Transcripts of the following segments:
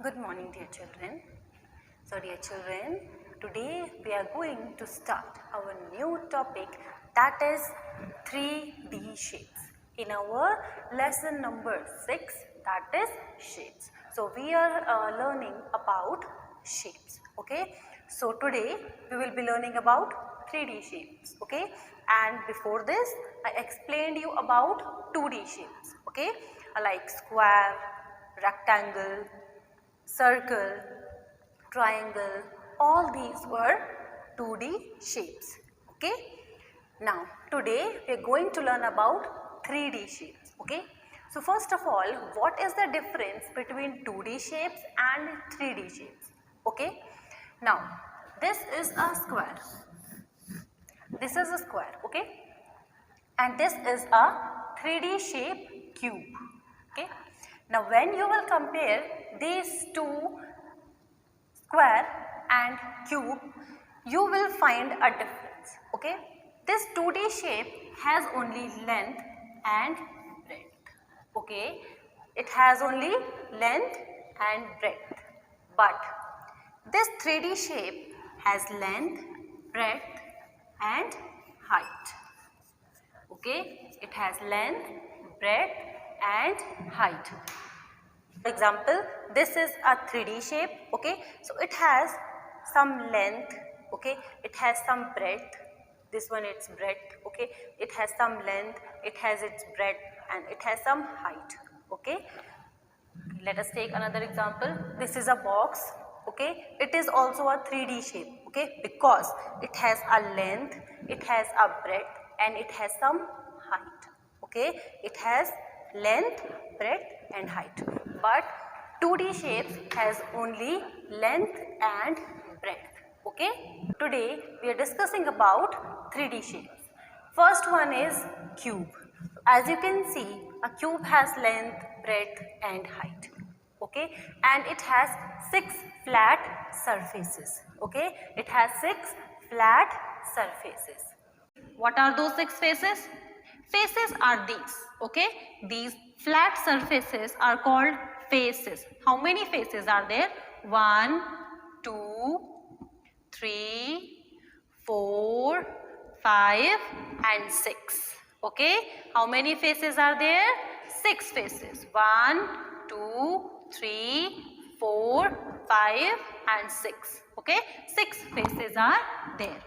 Good morning, dear children. So, dear children, today we are going to start our new topic, that is 3D shapes. In our lesson number 6, that is shapes. So, we are learning about shapes. Okay. So, today we will be learning about 3D shapes. Okay. And before this, I explained you about 2D shapes. Okay. Like square, rectangle, circle, triangle, all these were 2D shapes. Okay. Now today we are going to learn about 3D shapes. Okay. So first of all, what is the difference between 2D shapes and 3D shapes? Okay. Now this is a square. This is a square. Okay. And this is a 3D shape cube. Okay. Now when you will compare these two square and cube, you will find a difference. Okay. This 2D shape has only length and breadth. Okay. It has only length and breadth. But this 3D shape has length, breadth and height. Okay. It has length, breadth and height. For example, this is a 3D shape. Okay. So it has some length. Okay. It has some breadth. This one its breadth. Okay. It has some length. It has its breadth and it has some height. Okay. Let us take another example. This is a box. Okay. It is also a 3D shape. Okay. Because it has a length, it has a breadth and it has some height. Okay. It has length, breadth and height. But 2D shapes has only length and breadth. Okay. Today we are discussing about 3D shapes. First one is cube. As you can see, a cube has length, breadth and height. Okay. And it has 6 flat surfaces. Okay. It has 6 flat surfaces. What are those 6 faces? Faces are these. Okay. These flat surfaces are called faces. How many faces are there? 1, 2, 3, 4, 5 and 6. Okay. How many faces are there? 6 faces. 1, 2, 3, 4, 5 and 6. Okay. 6 faces are there.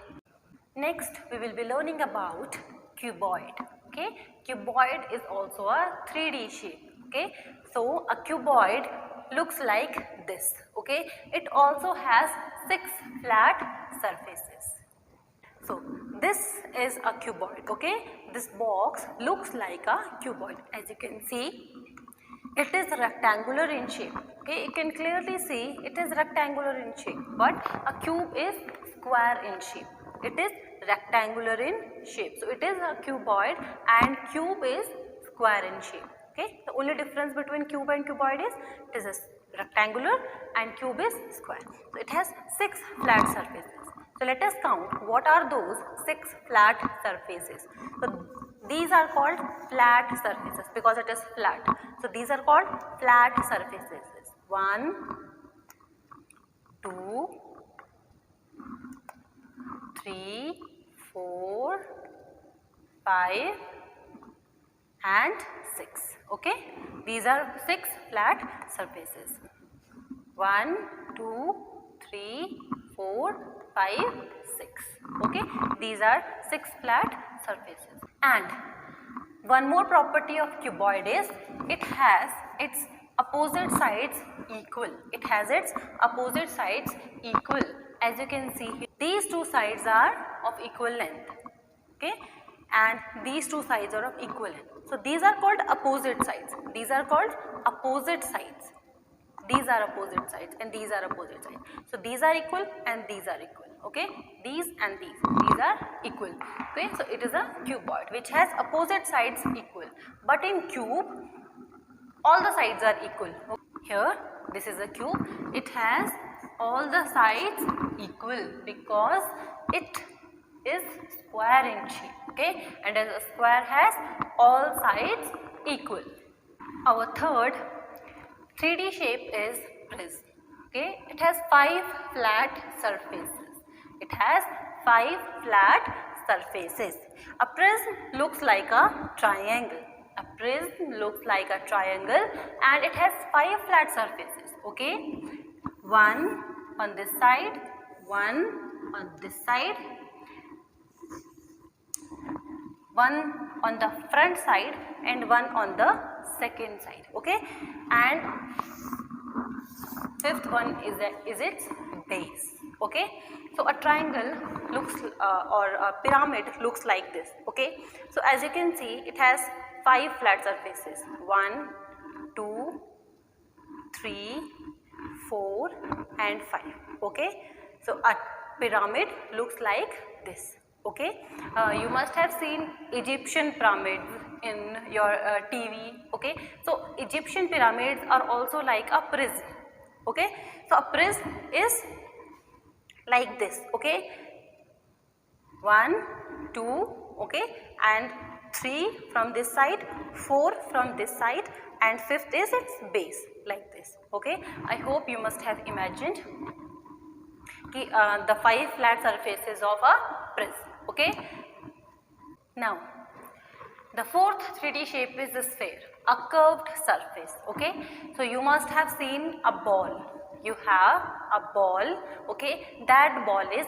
Next we will be learning about cuboid. Okay. Cuboid is also a 3D shape. Okay. So a cuboid looks like this. Okay. It also has 6 flat surfaces. So this is a cuboid. Okay. This box looks like a cuboid. As you can see, it is rectangular in shape. Okay. You can clearly see it is rectangular in shape, but a cube is square in shape. It is rectangular in shape. So it is a cuboid and cube is square in shape. Okay. The only difference between cube and cuboid is it is a rectangular and cube is square. So it has 6 flat surfaces. So let us count what are those 6 flat surfaces. So these are called flat surfaces because it is flat. So these are called flat surfaces. 1, 2, 3, 4, 5 and 6. Okay. These are 6 flat surfaces. 1, 2, 3, 4, 5, 6. Okay. These are 6 flat surfaces. And one more property of cuboid is it has its opposite sides equal. It has its opposite sides equal. As you can see here, these two sides are of equal length. Okay. And these two sides are of equal length. So these are called opposite sides. These are called opposite sides. These are opposite sides and these are opposite sides. So these are equal and these are equal. Okay. These and these are equal. Okay. So it is a cuboid which has opposite sides equal. But in cube, all the sides are equal. Here, this is a cube. It has all the sides equal because it is square in shape. Okay. And as a square has all sides equal. Our third 3D shape is prism. Okay, it has 5 flat surfaces. It has 5 flat surfaces. A prism looks like a triangle. A prism looks like a triangle and it has 5 flat surfaces. Okay, one on this side, one on this side, one on the front side and one on the second side. Okay, and fifth one is its base. Okay, so a triangle looks or a pyramid looks like this. Okay, so as you can see, it has 5 flat surfaces, 1, 2, 3, 4 and 5. Okay, so a pyramid looks like this. Okay, you must have seen Egyptian pyramids in your TV. Okay, so Egyptian pyramids are also like a prism. Okay, so a prism is like this. Okay, 1, 2, okay, and 3 from this side, 4 from this side, and 5th is its base like this. Okay, I hope you must have imagined the 5 flat surfaces of a prism. Okay, now the fourth 3D shape is the sphere, a curved surface. Okay, so you must have seen a ball. You have a ball. Okay, that ball is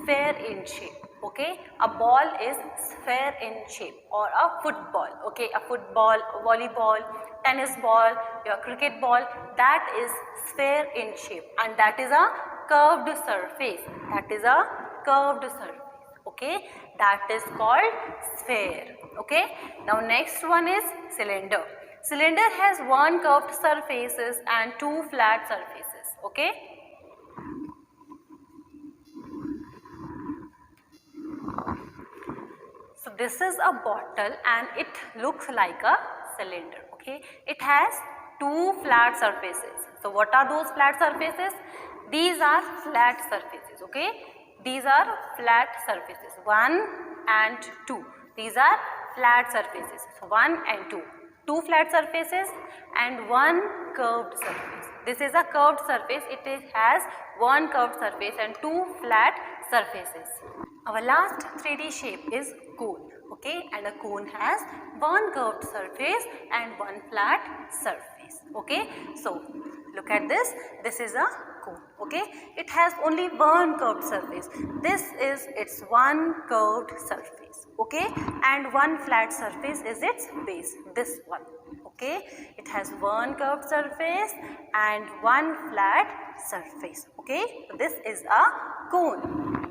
sphere in shape. Okay, a ball is sphere in shape, or a football. Okay, a football, a volleyball, tennis ball, your cricket ball, that is sphere in shape, and that is a curved surface. That is a curved surface. Okay, that is called sphere. Okay, now next one is cylinder. Cylinder has 1 curved surfaces and 2 flat surfaces. Okay, so this is a bottle and it looks like a cylinder. Okay, it has 2 flat surfaces. So what are those flat surfaces? These are flat surfaces. Okay, these are flat surfaces, 1 and 2. These are flat surfaces. So 1 and 2. 2 flat surfaces and 1 curved surface. This is a curved surface. It has 1 curved surface and 2 flat surfaces. Our last 3D shape is cone. Okay, and a cone has 1 curved surface and 1 flat surface. Okay, so look at this. This is a cone. Okay, it has only 1 curved surface. This is its 1 curved surface. Okay, and 1 flat surface is its base. This one. Okay, it has 1 curved surface and 1 flat surface. Okay, this is a cone.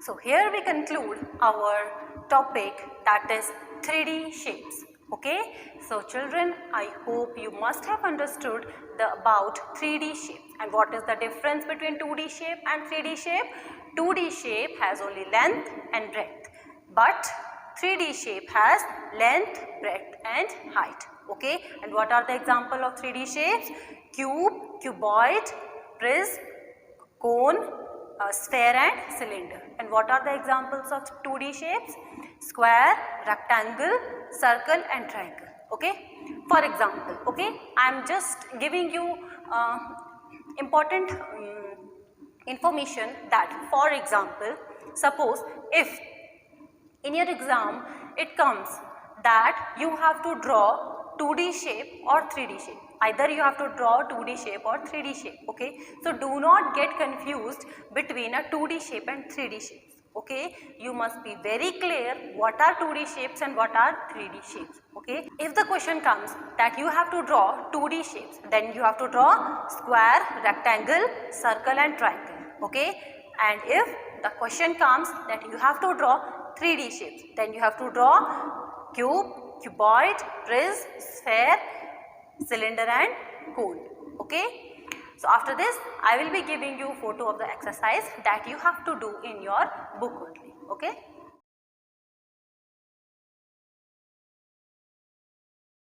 So here we conclude our topic, that is 3D shapes. Okay, so children, I hope you must have understood about 3D shapes and what is the difference between 2D shape and 3D shape. 2D shape has only length and breadth, but 3D shape has length, breadth and height. Okay, and what are the example of 3D shapes? Cube, cuboid, prism, cone, sphere and cylinder. And what are the examples of 2D shapes? Square, rectangle, circle and triangle. Okay, for example, okay, I am just giving you important information that, for example, suppose if in your exam it comes that you have to draw 2D shape or 3D shape. Either you have to draw 2D shape or 3D shape. Okay, so do not get confused between a 2D shape and 3D shapes. Okay, you must be very clear what are 2D shapes and what are 3D shapes. Okay, if the question comes that you have to draw 2D shapes, then you have to draw square, rectangle, circle and triangle. Okay, and if the question comes that you have to draw 3D shapes, then you have to draw cube, cuboid, prism, sphere, cylinder and cone. Okay, so after this I will be giving you photo of the exercise that you have to do in your book only. Okay.